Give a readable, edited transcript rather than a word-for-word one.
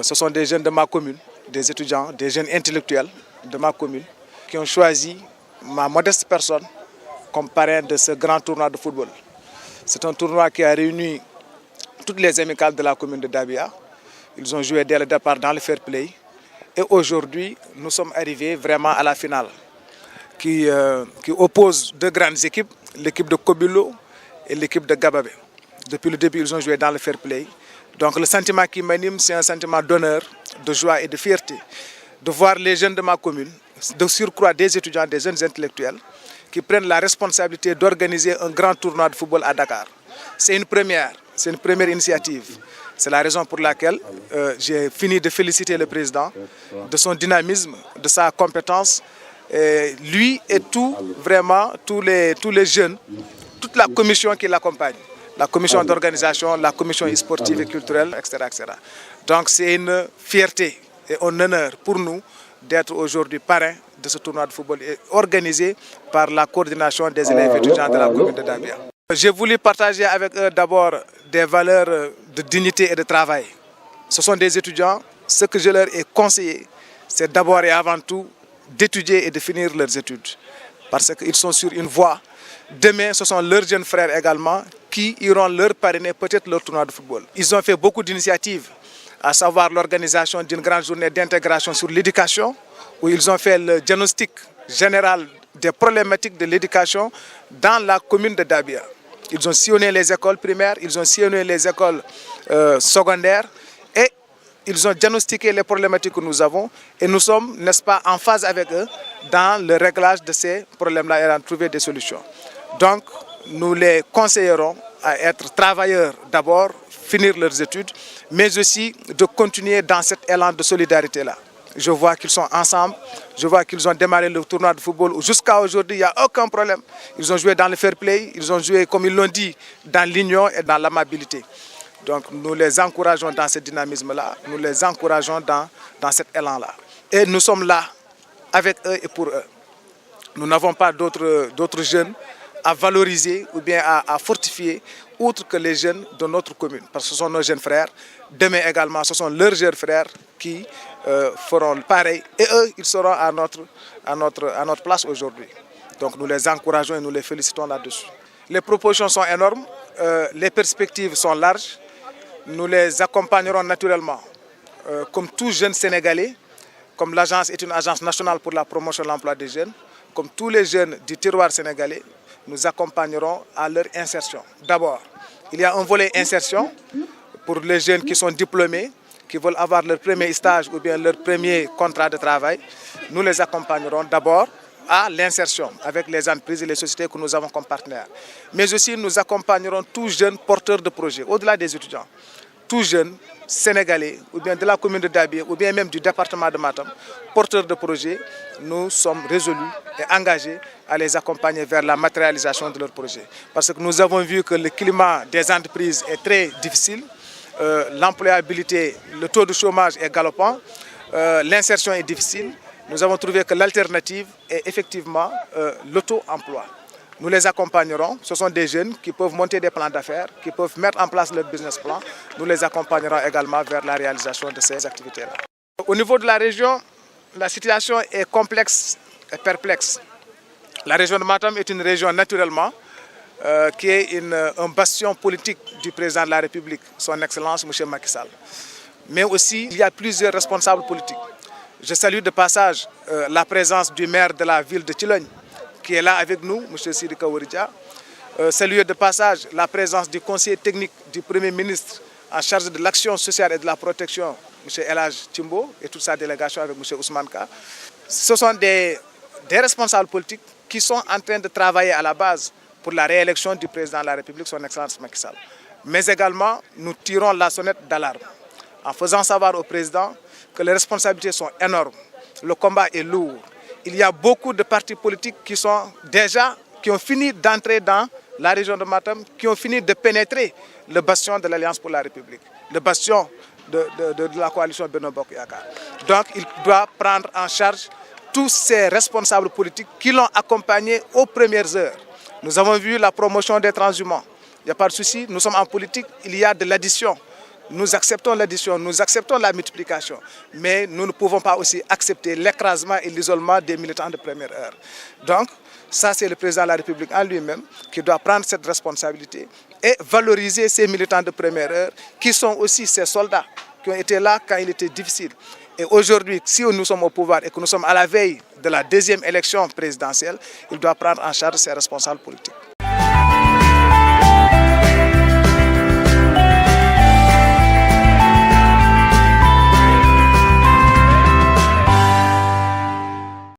Ce sont des jeunes de ma commune, des étudiants, des jeunes intellectuels de ma commune qui ont choisi ma modeste personne comme parrain de ce grand tournoi de football. C'est un tournoi qui a réuni toutes les amicales de la commune de Dabia. Ils ont joué dès le départ dans le fair play. Et aujourd'hui, nous sommes arrivés vraiment à la finale qui oppose deux grandes équipes, l'équipe de Kobilo et l'équipe de Gababé. Depuis le début, ils ont joué dans le fair play. Donc le sentiment qui m'anime, c'est un sentiment d'honneur, de joie et de fierté de voir les jeunes de ma commune, de surcroît des étudiants, des jeunes intellectuels, qui prennent la responsabilité d'organiser un grand tournoi de football à Dakar. C'est une première initiative. C'est la raison pour laquelle j'ai fini de féliciter le président de son dynamisme, de sa compétence. Et lui et vraiment tous les jeunes, toute la commission qui l'accompagne. La commission d'organisation, la commission sportive et culturelle, etc., etc. Donc c'est une fierté et un honneur pour nous d'être aujourd'hui parrain de ce tournoi de football organisé par la coordination des élèves étudiants de la commune de Dabia. J'ai voulu partager avec eux d'abord des valeurs de dignité et de travail. Ce sont des étudiants, ce que je leur ai conseillé, c'est d'abord et avant tout d'étudier et de finir leurs études. Parce qu'ils sont sur une voie. Demain, ce sont leurs jeunes frères également qui iront leur parrainer peut-être leur tournoi de football. Ils ont fait beaucoup d'initiatives, à savoir l'organisation d'une grande journée d'intégration sur l'éducation, où ils ont fait le diagnostic général des problématiques de l'éducation dans la commune de Dabia. Ils ont sillonné les écoles primaires, ils ont sillonné les écoles secondaires et ils ont diagnostiqué les problématiques que nous avons et nous sommes, n'est-ce pas, en phase avec eux dans le réglage de ces problèmes-là et à trouver des solutions. Donc, nous les conseillerons à être travailleurs d'abord, finir leurs études, mais aussi de continuer dans cet élan de solidarité-là. Je vois qu'ils sont ensemble, je vois qu'ils ont démarré le tournoi de football où jusqu'à aujourd'hui, il n'y a aucun problème. Ils ont joué dans le fair play, ils ont joué, comme ils l'ont dit, dans l'union et dans l'amabilité. Donc nous les encourageons dans ce dynamisme-là, nous les encourageons dans cet élan-là. Et nous sommes là avec eux et pour eux. Nous n'avons pas d'autres jeunes à valoriser ou bien à fortifier, outre que les jeunes de notre commune. Parce que ce sont nos jeunes frères. Demain également, ce sont leurs jeunes frères qui feront pareil. Et eux, ils seront à notre place aujourd'hui. Donc nous les encourageons et nous les félicitons là-dessus. Les propositions sont énormes, les perspectives sont larges. Nous les accompagnerons naturellement. Comme tous jeunes Sénégalais, comme l'agence est une agence nationale pour la promotion de l'emploi des jeunes, comme tous les jeunes du terroir sénégalais, nous accompagnerons à leur insertion. D'abord, il y a un volet insertion pour les jeunes qui sont diplômés, qui veulent avoir leur premier stage ou bien leur premier contrat de travail. Nous les accompagnerons d'abord à l'insertion avec les entreprises et les sociétés que nous avons comme partenaires. Mais aussi, nous accompagnerons tous jeunes porteurs de projets, au-delà des étudiants. Tous jeunes sénégalais, ou bien de la commune de Dabia, ou bien même du département de Matam, porteurs de projets, nous sommes résolus et engagés à les accompagner vers la matérialisation de leurs projets. Parce que nous avons vu que le climat des entreprises est très difficile, l'employabilité, le taux de chômage est galopant, l'insertion est difficile. Nous avons trouvé que l'alternative est effectivement l'auto-emploi. Nous les accompagnerons. Ce sont des jeunes qui peuvent monter des plans d'affaires, qui peuvent mettre en place leur business plan. Nous les accompagnerons également vers la réalisation de ces activités-là. Au niveau de la région, la situation est complexe et perplexe. La région de Matam est une région naturellement qui est un bastion politique du président de la République, son Excellence M. Macky Sall. Mais aussi, il y a plusieurs responsables politiques. Je salue de passage la présence du maire de la ville de Thilogne, qui est là avec nous, M. Sidi Kaouridja. Saluer de passage la présence du conseiller technique du Premier ministre en charge de l'action sociale et de la protection, M. Elhaj Timbo, et toute sa délégation avec M. Ousmane Ka. Ce sont des responsables politiques qui sont en train de travailler à la base pour la réélection du président de la République, son Excellence Macky Sall. Mais également, nous tirons la sonnette d'alarme en faisant savoir au président que les responsabilités sont énormes. Le combat est lourd. Il y a beaucoup de partis politiques qui ont fini d'entrer dans la région de Matam, qui ont fini de pénétrer le bastion de l'Alliance pour la République, le bastion de la coalition Benno Bokk Yakaar. Donc il doit prendre en charge tous ces responsables politiques qui l'ont accompagné aux premières heures. Nous avons vu la promotion des transhumants. Il n'y a pas de souci, nous sommes en politique, il y a de l'addition. Nous acceptons l'addition, nous acceptons la multiplication, mais nous ne pouvons pas aussi accepter l'écrasement et l'isolement des militants de première heure. Donc, ça c'est le président de la République en lui-même qui doit prendre cette responsabilité et valoriser ces militants de première heure qui sont aussi ces soldats qui ont été là quand il était difficile. Et aujourd'hui, si nous sommes au pouvoir et que nous sommes à la veille de la deuxième élection présidentielle, il doit prendre en charge ses responsables politiques.